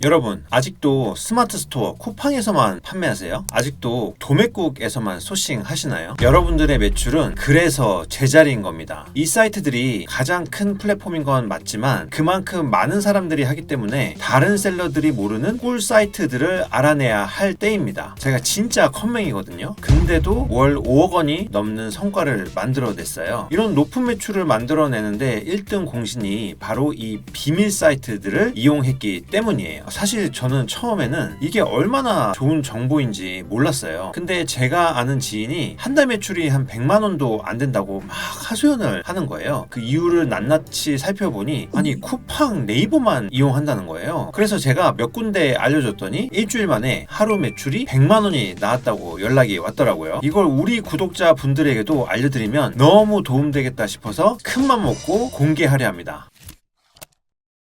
여러분, 아직도 스마트 스토어 쿠팡에서만 판매하세요? 아직도 도매국에서만 소싱 하시나요? 여러분들의 매출은 그래서 제자리인 겁니다. 이 사이트들이 가장 큰 플랫폼인 건 맞지만 그만큼 많은 사람들이 하기 때문에 다른 셀러들이 모르는 꿀 사이트들을 알아내야 할 때입니다. 제가 진짜 컴맹이거든요. 근데도 월 5억 원이 넘는 성과를 만들어냈어요. 이런 높은 매출을 만들어내는데 1등 공신이 바로 이 비밀 사이트들을 이용했기 때문이에요. 사실 저는 처음에는 이게 얼마나 좋은 정보인지 몰랐어요. 근데 제가 아는 지인이 한 달 매출이 한 100만 원도 안 된다고 막 하소연을 하는 거예요. 그 이유를 낱낱이 살펴보니 아니 쿠팡 네이버만 이용한다는 거예요. 그래서 제가 몇 군데 알려줬더니 일주일 만에 하루 매출이 100만 원이 나왔다고 연락이 왔더라고요. 이걸 우리 구독자 분들에게도 알려드리면 너무 도움되겠다 싶어서 큰맘 먹고 공개하려 합니다.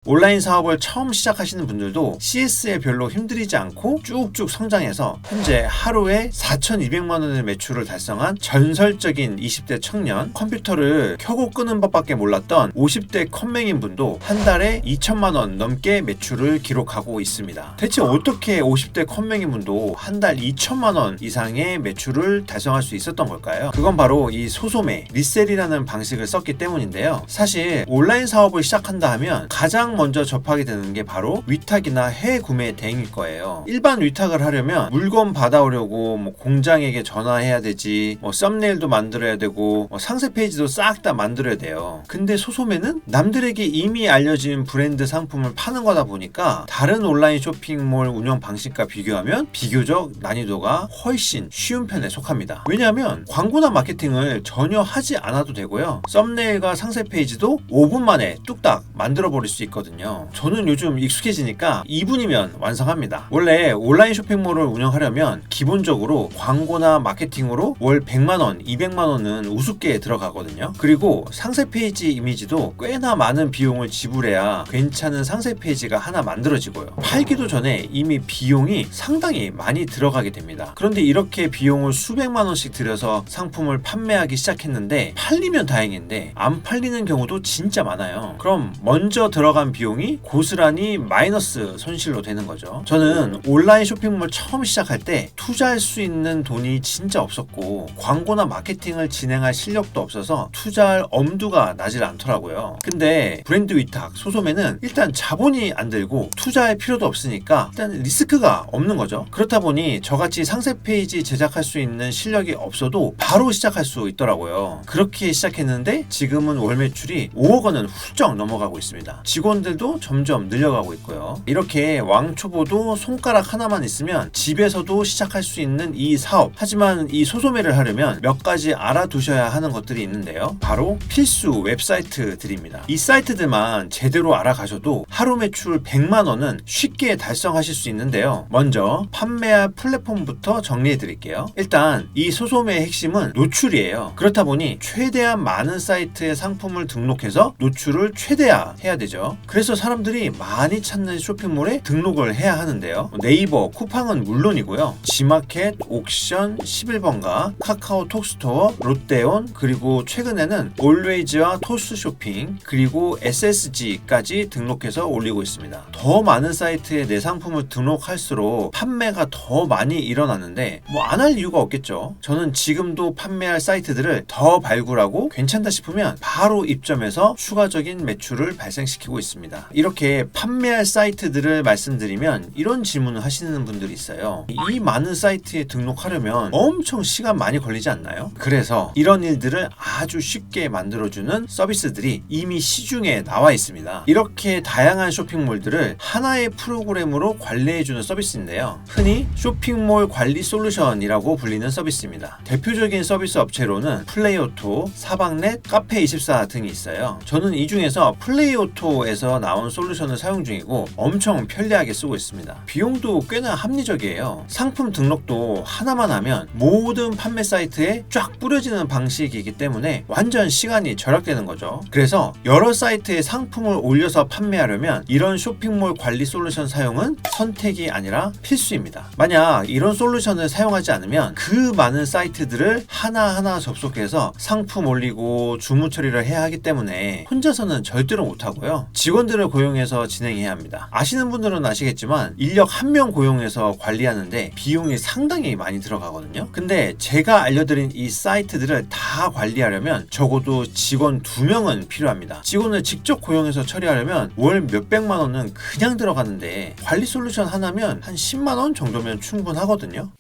온라인 사업을 처음 시작하시는 분들도 CS에 별로 힘들이지 않고 쭉쭉 성장해서 현재 하루에 4,200만 원의 매출을 달성한 전설적인 20대 청년, 컴퓨터를 켜고 끄는 법밖에 몰랐던 50대 컴맹인 분도 한 달에 2천만 원 넘게 매출을 기록하고 있습니다. 대체 어떻게 50대 컴맹인 분도 한 달 2천만 원 이상의 매출을 달성할 수 있었던 걸까요? 그건 바로 이 소소매, 리셀이라는 방식을 썼기 때문인데요. 사실 온라인 사업을 시작한다 하면 가장 먼저 접하게 되는 게 바로 위탁이나 해외 구매 대행일 거예요. 일반 위탁을 하려면 물건 받아오려고 공장에게 전화해야 되지, 썸네일도 만들어야 되고 상세 페이지도 싹 다 만들어야 돼요. 근데 소소매는 남들에게 이미 알려진 브랜드 상품을 파는 거다 보니까 다른 온라인 쇼핑몰 운영 방식과 비교하면 비교적 난이도가 훨씬 쉬운 편에 속합니다. 왜냐하면 광고나 마케팅을 전혀 하지 않아도 되고요. 썸네일과 상세 페이지도 5분 만에 뚝딱 만들어 버릴 수 있거든요. 저는 요즘 익숙해지니까 2분이면 완성합니다. 원래 온라인 쇼핑몰을 운영하려면 기본적으로 광고나 마케팅으로 월 100만원, 200만원은 우습게 들어가거든요. 그리고 상세 페이지 이미지도 꽤나 많은 비용을 지불해야 괜찮은 상세 페이지가 하나 만들어지고요. 팔기도 전에 이미 비용이 상당히 많이 들어가게 됩니다. 그런데 이렇게 비용을 수백만원씩 들여서 상품을 판매하기 시작했는데 팔리면 다행인데 안 팔리는 경우도 진짜 많아요. 그럼 먼저 들어간 비용이 고스란히 마이너스 손실로 되는 거죠. 저는 온라인 쇼핑몰 처음 시작할 때 투자할 수 있는 돈이 진짜 없었고 광고나 마케팅을 진행할 실력도 없어서 투자할 엄두가 나질 않더라고요. 근데 브랜드 위탁, 소소매는 일단 자본이 안 들고 투자할 필요도 없으니까 일단 리스크가 없는 거죠. 그렇다 보니 저같이 상세 페이지 제작할 수 있는 실력이 없어도 바로 시작할 수 있더라고요. 그렇게 시작했는데 지금은 월 매출이 5억 원은 훌쩍 넘어가고 있습니다. 직원들도 점점 늘려가고 있고요. 이렇게 왕초보도 손가락 하나만 있으면 집에서도 시작할 수 있는 이 사업. 하지만 이 소소매를 하려면 몇 가지 알아두셔야 하는 것들이 있는데요. 바로 필수 웹사이트들입니다. 이 사이트들만 제대로 알아가셔도 하루 매출 100만 원은 쉽게 달성하실 수 있는데요. 먼저 판매할 플랫폼부터 정리해 드릴게요. 일단 이 소소매의 핵심은 노출이에요. 그렇다 보니 최대한 많은 사이트에 상품을 등록해서 노출을 최대화해야 되죠. 그래서 사람들이 많이 찾는 쇼핑몰에 등록을 해야 하는데요. 네이버, 쿠팡은 물론이고요. 지마켓, 옥션, 11번가, 카카오톡 스토어, 롯데온, 그리고 최근에는 올웨이즈와 토스쇼핑, 그리고 SSG까지 등록해서 올리고 있습니다. 더 많은 사이트에 내 상품을 등록할수록 판매가 더 많이 일어나는데 안 할 이유가 없겠죠. 저는 지금도 판매할 사이트들을 더 발굴하고 괜찮다 싶으면 바로 입점해서 추가적인 매출을 발생시키고 있습니다. 이렇게 판매할 사이트들을 말씀드리면 이런 질문을 하시는 분들이 있어요. 이 많은 사이트에 등록하려면 엄청 시간 많이 걸리지 않나요? 그래서 이런 일들을 아주 쉽게 만들어주는 서비스들이 이미 시중에 나와 있습니다. 이렇게 다양한 쇼핑몰들을 하나의 프로그램으로 관리해주는 서비스인데요. 흔히 쇼핑몰 관리 솔루션이라고 불리는 서비스입니다. 대표적인 서비스 업체로는 플레이오토, 사방넷, 카페24 등이 있어요. 저는 이 중에서 플레이오토에서 나온 솔루션을 사용 중이고 엄청 편리하게 쓰고 있습니다. 비용도 꽤나 합리적이에요. 상품 등록도 하나만 하면 모든 판매 사이트에 쫙 뿌려지는 방식이기 때문에 완전 시간이 절약되는 거죠. 그래서 여러 사이트에 상품을 올려서 판매하려면 이런 쇼핑몰 관리 솔루션 사용은 선택이 아니라 필수입니다. 만약 이런 솔루션을 사용하지 않으면 그 많은 사이트들을 하나하나 접속해서 상품 올리고 주문 처리를 해야 하기 때문에 혼자서는 절대로 못하고요. 직원 직원들을 고용해서 진행해야 합니다. 아시는 분들은 아시겠지만 인력 1명 고용해서 관리하는데 비용이 상당히 많이 들어가거든요. 근데 제가 알려드린 이 사이트들을 다 관리하려면 적어도 직원 2명은 필요합니다. 직원을 직접 고용해서 처리하려면 월 몇백만 원은 그냥 들어가는데 관리 솔루션 하나면 한 10만 원 정도면 충분하거든요.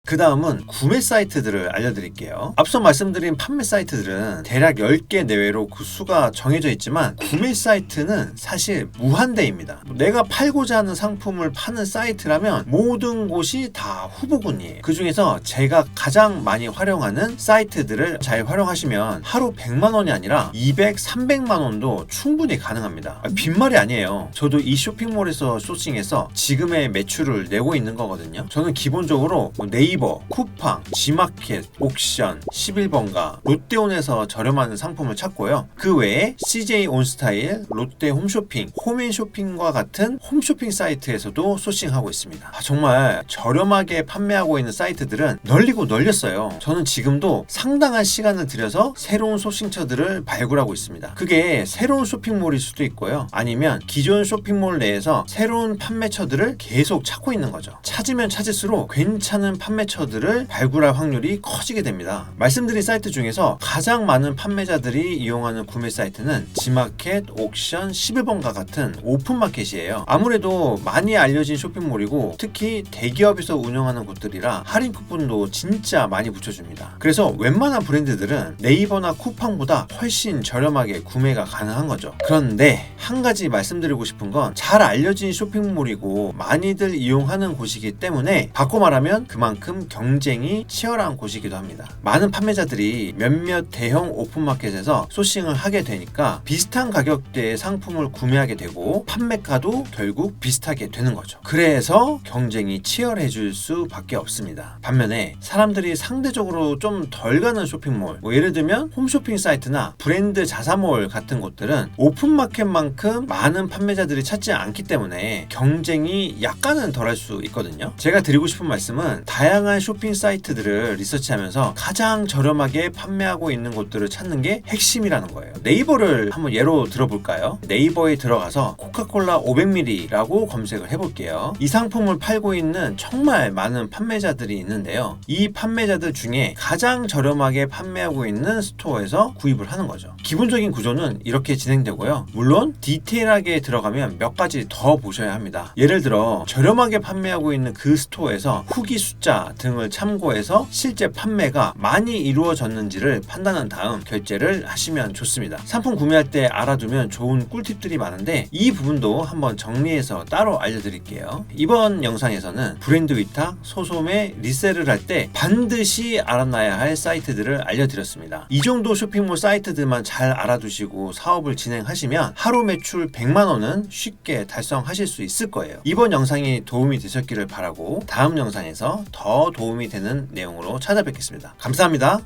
그 다음은 구매 사이트들을 알려드릴게요. 앞서 말씀드린 판매 사이트들은 대략 10개 내외로 그 수가 정해져 있지만 구매 사이트는 사실 무한대입니다. 내가 팔고자 하는 상품을 파는 사이트라면 모든 곳이 다 후보군이에요. 그 중에서 제가 가장 많이 활용하는 사이트들을 잘 활용하시면 하루 100만 원이 아니라 200, 300만 원도 충분히 가능합니다. 빈말이 아니에요. 저도 이 쇼핑몰에서 소싱해서 지금의 매출을 내고 있는 거거든요. 저는 기본적으로 네이버, 쿠팡, 지마켓, 옥션, 11번가, 롯데온에서 저렴한 상품을 찾고요. 그 외에 CJ 온스타일, 롯데 홈쇼핑, 홈앤쇼핑과 같은 홈쇼핑 사이트에서도 소싱하고 있습니다. 정말 저렴하게 판매하고 있는 사이트들은 널리고 널렸어요. 저는 지금도 상당한 시간을 들여서 새로운 소싱처들을 발굴하고 있습니다. 그게 새로운 쇼핑몰일 수도 있고요. 아니면 기존 쇼핑몰 내에서 새로운 판매처들을 계속 찾고 있는 거죠. 찾으면 찾을수록 괜찮은 판매처들을 발굴할 확률이 커지게 됩니다. 말씀드린 사이트 중에서 가장 많은 판매자들이 이용하는 구매 사이트는 지마켓, 옥션, 11번가 같은 오픈마켓이에요. 아무래도 많이 알려진 쇼핑몰이고 특히 대기업에서 운영하는 곳들이라 할인 쿠폰도 진짜 많이 붙여줍니다. 그래서 웬만한 브랜드들은 네이버나 쿠팡보다 훨씬 저렴하게 구매가 가능한 거죠. 그런데 한 가지 말씀드리고 싶은 건 잘 알려진 쇼핑몰이고 많이들 이용하는 곳이기 때문에 바꿔 말하면 그만큼 경쟁이 치열한 곳이기도 합니다. 많은 판매자들이 몇몇 대형 오픈마켓에서 소싱을 하게 되니까 비슷한 가격대의 상품을 구매하게 되고 판매가도 결국 비슷하게 되는 거죠. 그래서 경쟁이 치열해질 수밖에 없습니다. 반면에 사람들이 상대적으로 좀 덜 가는 쇼핑몰, 예를 들면 홈쇼핑 사이트나 브랜드 자사몰 같은 곳들은 오픈마켓만큼 많은 판매자들이 찾지 않기 때문에 경쟁이 약간은 덜할 수 있거든요. 제가 드리고 싶은 말씀은 다양한 쇼핑 사이트들을 리서치하면서 가장 저렴하게 판매하고 있는 곳들을 찾는 게 핵심이라는 거예요. 네이버를 한번 예로 들어볼까요? 네이버에 들어가서 코카콜라 500ml라고 검색을 해볼게요. 이 상품을 팔고 있는 정말 많은 판매자들이 있는데요. 이 판매자들 중에 가장 저렴하게 판매하고 있는 스토어에서 구입을 하는 거죠. 기본적인 구조는 이렇게 진행되고요. 물론 디테일하게 들어가면 몇 가지 더 보셔야 합니다. 예를 들어 저렴하게 판매하고 있는 그 스토어에서 후기 숫자 등을 참고해서 실제 판매가 많이 이루어졌는지를 판단한 다음 결제를 하시면 좋습니다. 상품 구매할 때 알아두면 좋은 꿀팁들이 많은데 이 부분도 한번 정리해서 따로 알려드릴게요. 이번 영상에서는 브랜드 위탁, 소소매, 리셀을 할 때 반드시 알아놔야 할 사이트들을 알려드렸습니다. 이 정도 쇼핑몰 사이트들만 잘 알아두시고 사업을 진행하시면 하루 매출 100만 원은 쉽게 달성하실 수 있을 거예요. 이번 영상이 도움이 되셨기를 바라고 다음 영상에서 더 도움이 되는 내용으로 찾아뵙겠습니다. 감사합니다.